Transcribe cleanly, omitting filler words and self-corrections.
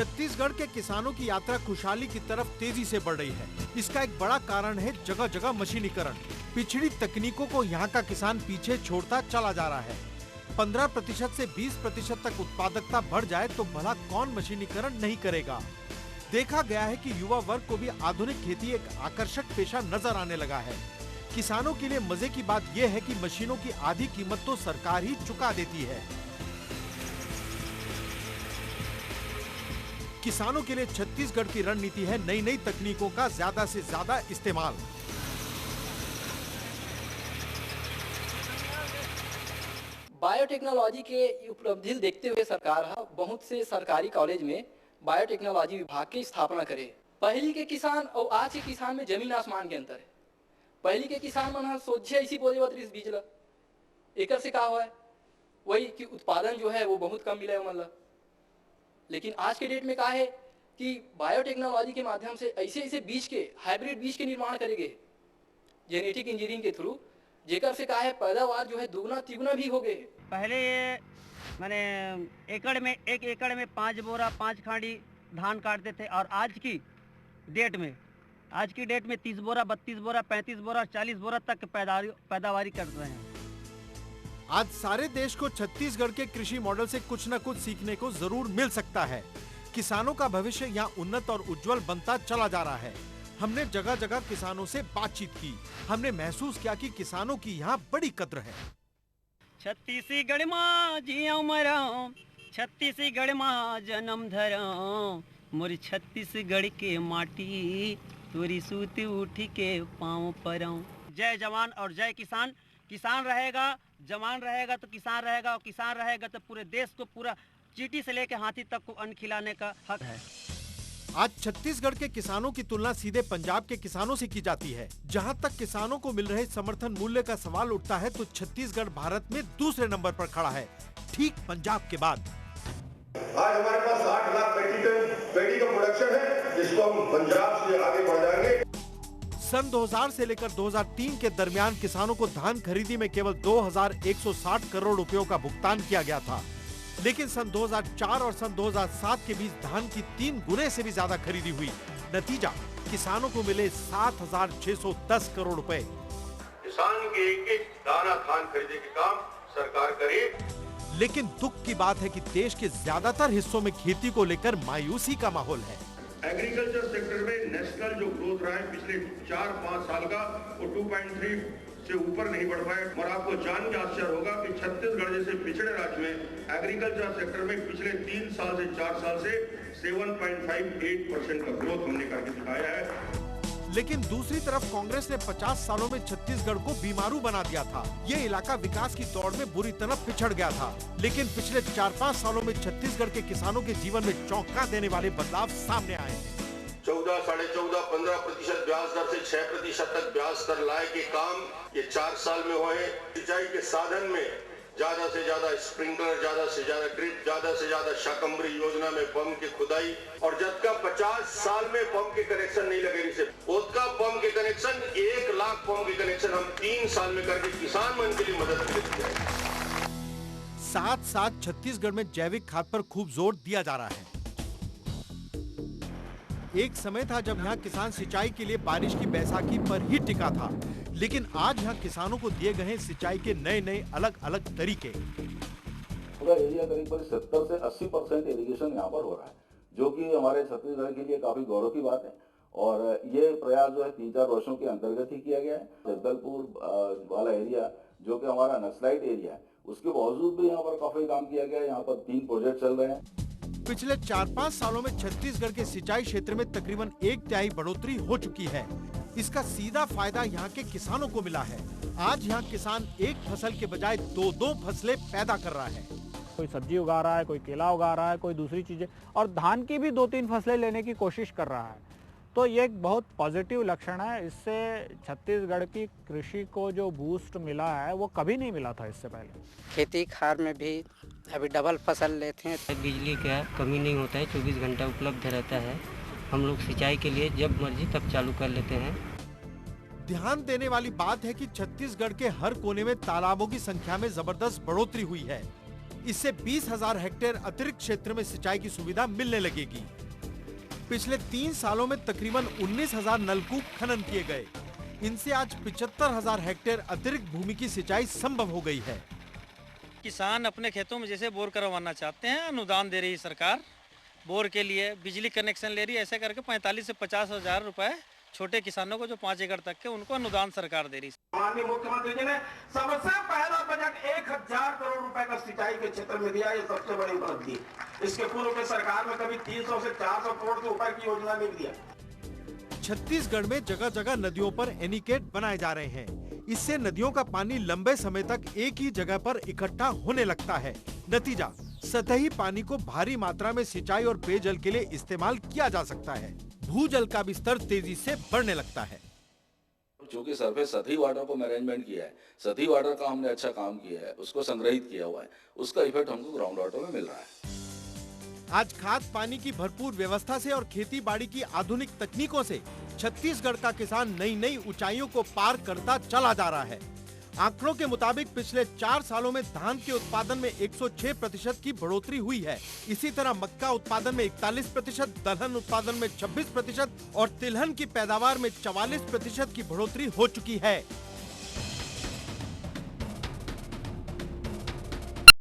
छत्तीसगढ़ के किसानों की यात्रा खुशहाली की तरफ तेजी से बढ़ रही है। इसका एक बड़ा कारण है जगह जगह मशीनीकरण। पिछड़ी तकनीकों को यहाँ का किसान पीछे छोड़ता चला जा रहा है। 15% से 20% तक उत्पादकता बढ़ जाए तो भला कौन मशीनीकरण नहीं करेगा। देखा गया है कि युवा वर्ग को भी आधुनिक खेती एक आकर्षक पेशा नजर आने लगा है। किसानों के लिए मजे की बात यह है कि मशीनों की आधी कीमत तो सरकार ही चुका देती है। किसानों के लिए छत्तीसगढ़ की रणनीति है नई नई तकनीकों का ज्यादा से ज्यादा इस्तेमाल। बायोटेक्नोलॉजी के उपलब्धि देखते हुए सरकार बहुत से सरकारी कॉलेज में बायोटेक्नोलॉजी विभाग की स्थापना करे। पहले के किसान और आज के किसान में जमीन आसमान के अंतर है। पहले के किसान मन सोचे ऐसी पौधे बीज ला एक से कहा हुआ है वही कि उत्पादन जो है वो बहुत कम मिला है मतलब। लेकिन आज के डेट में कहा है कि बायोटेक्नोलॉजी के माध्यम से ऐसे ऐसे बीज के हाइब्रिड बीज के निर्माण करेंगे जेनेटिक इंजीनियरिंग के थ्रू, जेकर से कहा है पैदावार जो है दुगना तिगुना भी हो गए। पहले ये मैंने एकड़ में 1 एकड़ में 5 बोरा 5 खांडी धान काटते थे और आज की डेट में 30 बोरा 32 बोरा 35 बोरा 40 बोरा तक पैदावारी कर रहे हैं। आज सारे देश को छत्तीसगढ़ के कृषि मॉडल से कुछ न कुछ सीखने को जरूर मिल सकता है। किसानों का भविष्य यहाँ उन्नत और उज्जवल बनता चला जा रहा है। हमने जगह जगह किसानों से बातचीत की। हमने महसूस किया कि किसानों की यहाँ बड़ी कद्र है। छत्तीसगढ़ माँ जिया मराओ, छत्तीसगढ़ माँ जन्म धराओ, मोर छत्तीसगढ़ के माटी तोरी सूत उठी के पाँव पराओ। जय जवान और जय किसान। किसान रहेगा, जवान रहेगा तो किसान रहेगा, और किसान रहेगा तो पूरे देश को पूरा चींटी से लेकर हाथी तक को अन्न खिलाने का हक है। आज छत्तीसगढ़ के किसानों की तुलना सीधे पंजाब के किसानों से की जाती है। जहां तक किसानों को मिल रहे समर्थन मूल्य का सवाल उठता है तो छत्तीसगढ़ भारत में दूसरे नंबर पर खड़ा है, ठीक पंजाब के बाद। आज हमारे पास 8 लाख पैडी का प्रोडक्शन है, जिसको हम पंजाब से आगे बढ़ जाएंगे। सन 2000 से लेकर 2003 के दरमियान किसानों को धान खरीदी में केवल 2160 करोड़ रुपयों का भुगतान किया गया था। लेकिन सन 2004 और सन 2007 के बीच धान की 3 गुने से भी ज्यादा खरीदी हुई। नतीजा किसानों को मिले 7610 करोड़ रुपए। किसान के एक दाना धान खरीदने के काम सरकार करे। लेकिन दुख की बात है कि देश के ज्यादातर हिस्सों में खेती को लेकर मायूसी का माहौल है। एग्रीकल्चर सेक्टर में नेशनल जो ग्रोथ रहा है पिछले 4-5 साल का, वो 2.3 से ऊपर नहीं बढ़ पाए। और आपको जान के आश्चर्य होगा कि छत्तीसगढ़ जैसे पिछड़े राज्य में एग्रीकल्चर सेक्टर में पिछले 3 साल से 4 साल से 7.58% का ग्रोथ हमने करके दिखाया है। लेकिन दूसरी तरफ कांग्रेस ने 50 सालों में छत्तीसगढ़ को बीमारू बना दिया था। ये इलाका विकास की दौड़ में बुरी तरह पिछड़ गया था। लेकिन पिछले 4-5 सालों में छत्तीसगढ़ के किसानों के जीवन में चौंका देने वाले बदलाव सामने आए हैं। 14, 14.5, 15% ब्याज दर से 6% तक ब्याज दर लाए के काम ये 4 साल में हुए। सिंचाई के साधन में ज्यादा से ज्यादा स्प्रिंकलर, ज्यादा से ज्यादा ड्रिप, ज्यादा से ज्यादा शाकंभरी योजना में पंप की खुदाई, और जब का 50 साल में पंप के कनेक्शन नहीं लगे इसे उसका पंप के कनेक्शन 1 लाख पंप के कनेक्शन हम 3 साल में करके किसान मन के लिए मदद करते हैं। साथ साथ छत्तीसगढ़ में जैविक खाद पर खूब जोर दिया जा रहा है। एक समय था जब यहाँ किसान सिंचाई के लिए बारिश की बैसाखी पर ही टिका था। लेकिन आज यहाँ किसानों को दिए गए सिंचाई के नए अलग अलग तरीके। पूरा एरिया करीब 70 से 80% इरिगेशन यहाँ पर हो रहा है, जो कि हमारे छत्तीसगढ़ के लिए काफी गौरव की बात है। और ये प्रयास जो है 3-4 वर्षों के अंतर्गत ही किया गया है। जगदलपुर वाला एरिया जो कि हमारा नक्सलाइट एरिया है, उसके बावजूद भी यहाँ पर काफी काम किया गया है। यहाँ पर 3 प्रोजेक्ट चल रहे हैं। पिछले 4-5 सालों में छत्तीसगढ़ के सिंचाई क्षेत्र में तकरीबन 1/3 बढ़ोतरी हो चुकी है। इसका सीधा फायदा यहाँ के किसानों को मिला है। आज यहाँ किसान एक फसल के बजाय 2-2 फसलें पैदा कर रहा है। कोई सब्जी उगा रहा है, कोई केला उगा रहा है, कोई दूसरी चीजें, और धान की भी 2-3 फसलें लेने की कोशिश कर रहा है। तो ये एक बहुत पॉजिटिव लक्षण है। इससे छत्तीसगढ़ की कृषि को जो बूस्ट मिला है वो कभी नहीं मिला था इससे पहले। खेती खार में भी अभी डबल फसल लेते हैं। बिजली का कमी नहीं होता है, 24 घंटा उपलब्ध रहता है। हम लोग सिंचाई के लिए जब मर्जी तब चालू कर लेते हैं। ध्यान देने वाली बात है कि छत्तीसगढ़ के हर कोने में तालाबों की संख्या में जबरदस्त बढ़ोतरी हुई है। इससे 20,000 हेक्टेयर अतिरिक्त क्षेत्र में सिंचाई की सुविधा मिलने लगेगी। पिछले 3 सालों में तकरीबन 19,000 नलकूप खनन किए गए। इनसे आज 75,000 हेक्टेयर अतिरिक्त भूमि की सिंचाई संभव हो गई है। किसान अपने खेतों में जैसे बोर करवाना चाहते हैं, अनुदान दे रही सरकार, बोर के लिए बिजली कनेक्शन ले रही है। ऐसे करके 45 से 50,000 रुपए छोटे किसानों को जो 5 एकड़ तक के, उनको अनुदान सरकार दे रही है। माननीय मुख्यमंत्री जी ने सबसे पहला बजट 1,000 करोड़ रुपए का सिंचाई के क्षेत्र में दिया, ये सबसे बड़ी उपलब्धि। इसके पूर्व के सरकार में कभी 300 से 400 करोड़ के ऊपर की योजना नहीं दिया। छत्तीसगढ़ में जगह जगह नदियों पर एनीकेट बनाए जा रहे हैं। इससे नदियों का पानी लंबे समय तक एक ही जगह पर इकट्ठा होने लगता है। नतीजा, सतही पानी को भारी मात्रा में सिंचाई और पेयजल के लिए इस्तेमाल किया जा सकता है। भूजल का भी स्तर तेजी से बढ़ने लगता है। चूंकि सरफेस सतही वाटर को मैनेजमेंट किया है, सतही वाटर का हमने अच्छा काम किया है, उसको संग्रहित किया हुआ है, उसका इफेक्ट हमको ग्राउंड वाटर में मिल रहा है। आज खाद पानी की भरपूर व्यवस्था से और खेती बाड़ी की आधुनिक तकनीकों से छत्तीसगढ़ का किसान नई नई ऊंचाइयों को पार करता चला जा रहा है। आंकड़ों के मुताबिक पिछले 4 सालों में धान के उत्पादन में 106% की बढ़ोतरी हुई है। इसी तरह मक्का उत्पादन में 41%, दलहन उत्पादन में 26% और तिलहन की पैदावार में 44% की बढ़ोतरी हो चुकी है।